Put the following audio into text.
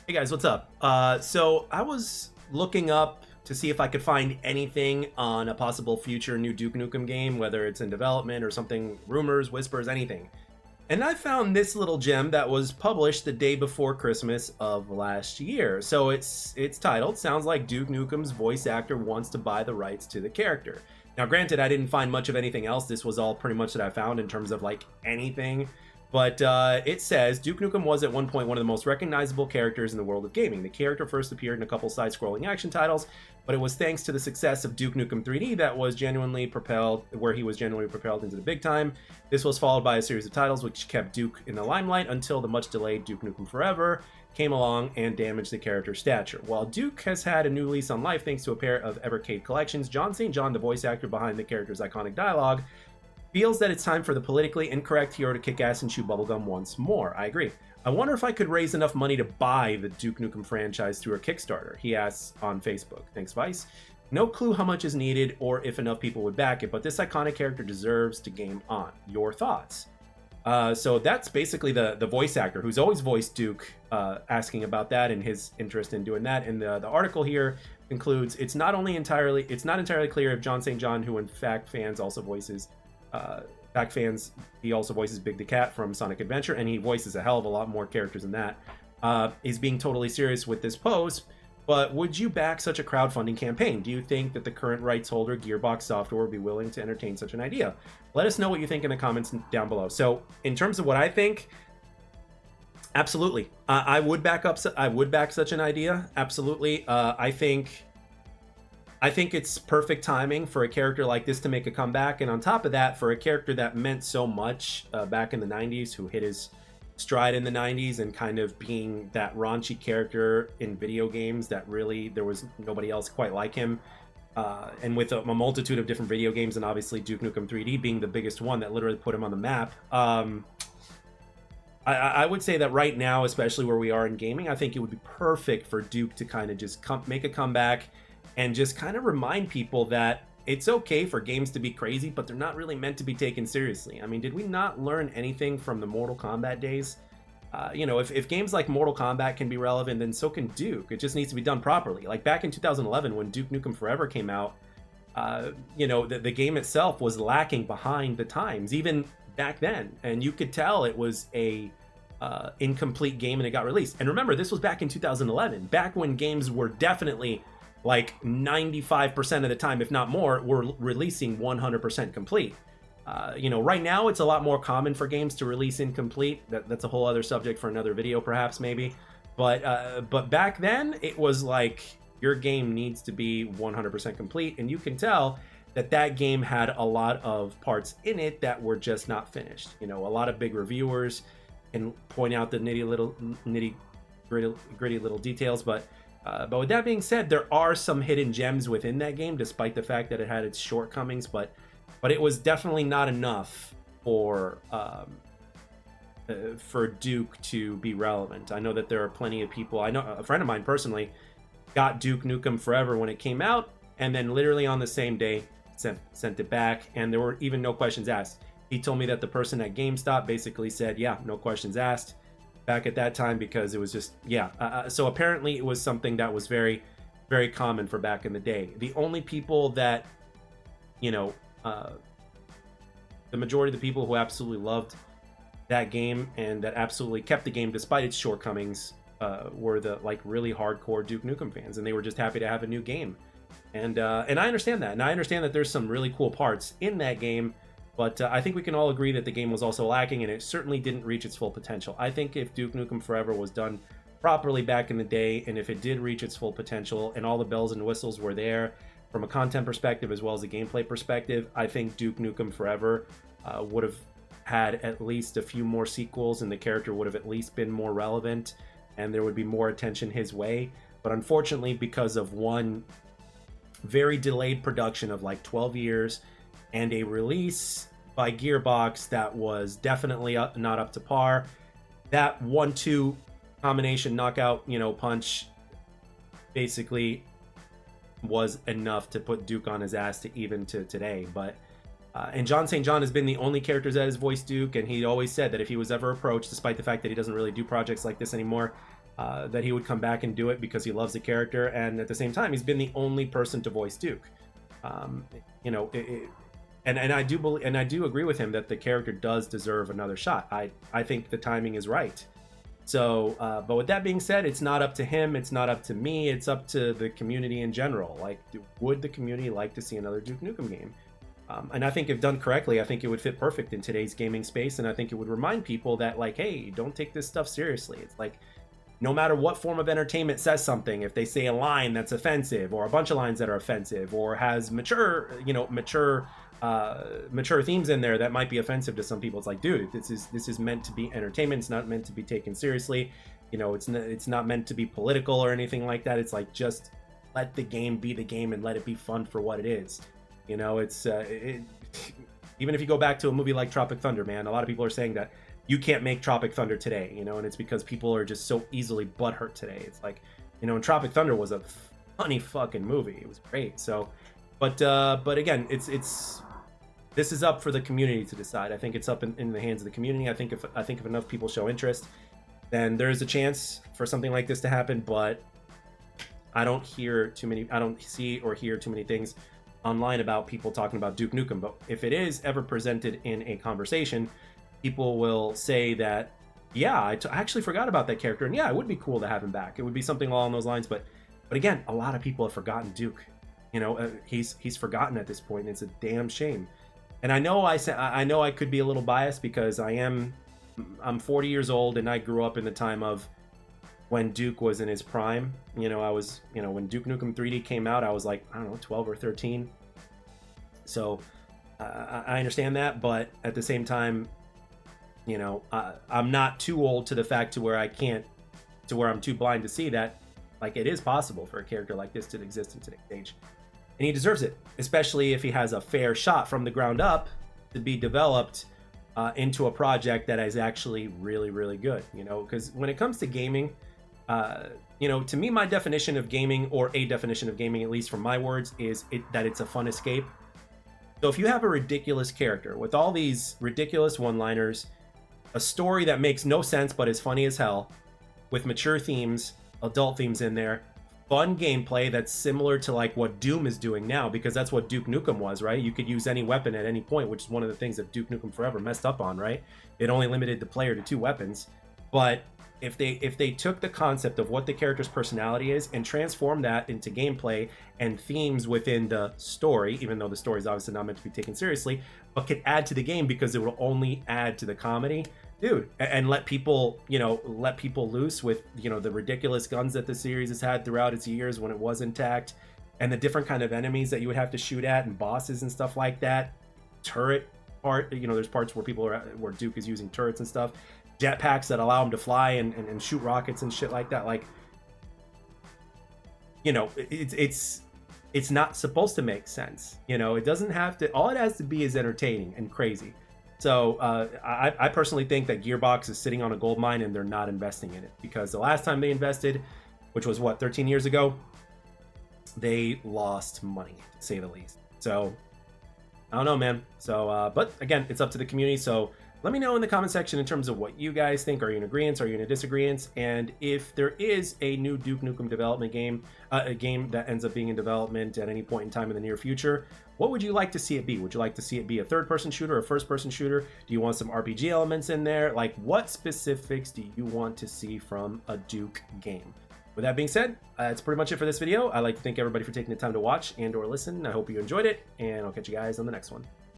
Hey guys, what's up? So I was looking up to see if I could find anything on a possible future new Duke Nukem game, whether it's in development or something, rumors, whispers, anything. And I found this little gem that was published the day before Christmas of last year. So it's titled, sounds like Duke Nukem's voice actor wants to buy the rights to the character. Now, granted, I didn't find much of anything else. This was all pretty much that I found in terms of like anything. But it says Duke Nukem was at one point one of the most recognizable characters in the world of gaming. The character first appeared in a couple side-scrolling action titles, but it was thanks to the success of Duke Nukem 3D that was genuinely propelled, where he was genuinely propelled into the big time. This was followed by a series of titles which kept Duke in the limelight until the much-delayed Duke Nukem Forever came along and damaged the character's stature. While Duke has had a new lease on life thanks to a pair of Evercade collections, John St. John, the voice actor behind the character's iconic dialogue, feels that it's time for the politically incorrect hero to kick ass and chew bubblegum once more. I agree. I wonder if I could raise enough money to buy the Duke Nukem franchise through a Kickstarter, he asks on Facebook. Thanks, Vice. No clue how much is needed or if enough people would back it, but this iconic character deserves to game on. Your thoughts? So that's basically the voice actor who's always voiced Duke, asking about that and his interest in doing that. And the article here concludes it's not entirely clear if John St. John, who in fact fans also voices he also voices Big the Cat from Sonic Adventure, and he voices a hell of a lot more characters than that, is being totally serious with this post. But would you back such a crowdfunding campaign? Do you think that the current rights holder, Gearbox Software, would be willing to entertain such an idea? Let us know what you think in the comments down below. So, in terms of what I think, absolutely, I would back such an idea. Absolutely, I think it's perfect timing for a character like this to make a comeback, and on top of that, for a character that meant so much back in the 90s, who hit his stride in the 90s and kind of being that raunchy character in video games that really there was nobody else quite like him, and with a multitude of different video games, and obviously Duke Nukem 3D being the biggest one that literally put him on the map. I would say that right now, especially where we are in gaming, I think it would be perfect for Duke to kind of just make a comeback and just kind of remind people that it's okay for games to be crazy, but they're not really meant to be taken seriously. I mean, did we not learn anything from the Mortal Kombat days? If games like Mortal Kombat can be relevant, then so can Duke. It just needs to be done properly. Like back in 2011 when Duke Nukem Forever came out, the game itself was lacking behind the times, even back then. And you could tell it was a incomplete game and it got released. And remember, this was back in 2011, back when games were definitely like 95% of the time, if not more, we're releasing 100% complete. Right now it's a lot more common for games to release incomplete. That's a whole other subject for another video, perhaps, maybe. But back then it was like your game needs to be 100% complete, and you can tell that game had a lot of parts in it that were just not finished. A lot of big reviewers can point out the nitty gritty little details, but with that being said, there are some hidden gems within that game, despite the fact that it had its shortcomings. But it was definitely not enough for Duke to be relevant. I know that there are plenty of people. I know a friend of mine personally got Duke Nukem Forever when it came out, and then literally on the same day sent it back, and there were even no questions asked. He told me that the person at GameStop basically said, "Yeah, no questions asked." Back at that time, because it was just so apparently it was something that was very, very common for back in the day. The only people that the majority of the people who absolutely loved that game and that absolutely kept the game despite its shortcomings were the really hardcore Duke Nukem fans, and they were just happy to have a new game. And I understand that, and I understand that there's some really cool parts in that game. But I think we can all agree that the game was also lacking, and it certainly didn't reach its full potential. I think if Duke Nukem Forever was done properly back in the day, and if it did reach its full potential, and all the bells and whistles were there from a content perspective as well as a gameplay perspective, I think Duke Nukem Forever would have had at least a few more sequels, and the character would have at least been more relevant, and there would be more attention his way. But unfortunately, because of one very delayed production of like 12 years, and a release by Gearbox that was definitely not up to par, that 1-2 combination knockout, punch basically was enough to put Duke on his ass to even to today. But and John St. John has been the only character that has voiced Duke, and he always said that if he was ever approached, despite the fact that he doesn't really do projects like this anymore, that he would come back and do it because he loves the character, and at the same time, he's been the only person to voice Duke. You know, and I do believe, and I do agree with him that the character does deserve another shot. I think the timing is right. So, but with that being said, it's not up to him. It's not up to me. It's up to the community in general. Like, would the community like to see another Duke Nukem game? And I think if done correctly, I think it would fit perfect in today's gaming space. And I think it would remind people that, like, hey, don't take this stuff seriously. It's like, no matter what form of entertainment says something, if they say a line that's offensive, or a bunch of lines that are offensive, or has mature themes in there that might be offensive to some people, it's like, dude, this is meant to be entertainment. It's not meant to be taken seriously. You know, it's not meant to be political or anything like that. It's like, just let the game be the game and let it be fun for what it is. You know, even if you go back to a movie like Tropic Thunder, man, a lot of people are saying that you can't make Tropic Thunder today, you know, and it's because people are just so easily butthurt today. It's like, you know, and Tropic Thunder was a funny fucking movie. It was great. So, but again, this is up for the community to decide. I think it's up in the hands of the community. I think if enough people show interest, then there's a chance for something like this to happen. But I don't see or hear too many things online about people talking about Duke Nukem. But if it is ever presented in a conversation, people will say that, yeah, I actually forgot about that character, and yeah, it would be cool to have him back. It would be something along those lines. But again, a lot of people have forgotten Duke. You know, he's forgotten at this point, and it's a damn shame. And I know I could be a little biased because I'm 40 years old, and I grew up in the time of when Duke was in his prime. You know, when Duke Nukem 3D came out, I was like, I don't know, 12 or 13. So I understand that, but at the same time, you know, I'm not too old to the fact to where I'm too blind to see that, like, it is possible for a character like this to exist in today's age. And he deserves it, especially if he has a fair shot from the ground up to be developed into a project that is actually really, really good. You know, because when it comes to gaming, you know, to me, my definition of gaming, or a definition of gaming, at least from my words, is that it's a fun escape. So if you have a ridiculous character with all these ridiculous one-liners, a story that makes no sense but is funny as hell, with mature themes, adult themes in there, fun gameplay that's similar to like what Doom is doing now, because that's what Duke Nukem was, right? You could use any weapon at any point, which is one of the things that Duke Nukem Forever messed up on, right? It only limited the player to 2 weapons. But if they took the concept of what the character's personality is and transformed that into gameplay and themes within the story, even though the story is obviously not meant to be taken seriously, but could add to the game because it will only add to the comedy, dude, and let people loose with, you know, the ridiculous guns that the series has had throughout its years when it was intact, and the different kind of enemies that you would have to shoot at, and bosses and stuff like that. Turret part, you know, there's parts where Duke is using turrets and stuff, jetpacks that allow him to fly and shoot rockets and shit like that. Like, you know, it's not supposed to make sense. You know, it doesn't have to. All it has to be is entertaining and crazy. So I personally think that Gearbox is sitting on a gold mine, and they're not investing in it, because the last time they invested, which was what, 13 years ago, they lost money, to say the least. So I don't know, man. So but again, it's up to the community. So let me know in the comment section in terms of what you guys think. Are you in agreement? Are you in a disagreement? And if there is a new Duke Nukem development game, a game that ends up being in development at any point in time in the near future, what would you like to see it be? Would you like to see it be a third-person shooter, a first-person shooter? Do you want some RPG elements in there? Like, what specifics do you want to see from a Duke game? With that being said, that's pretty much it for this video. I'd like to thank everybody for taking the time to watch and or listen. I hope you enjoyed it, and I'll catch you guys on the next one.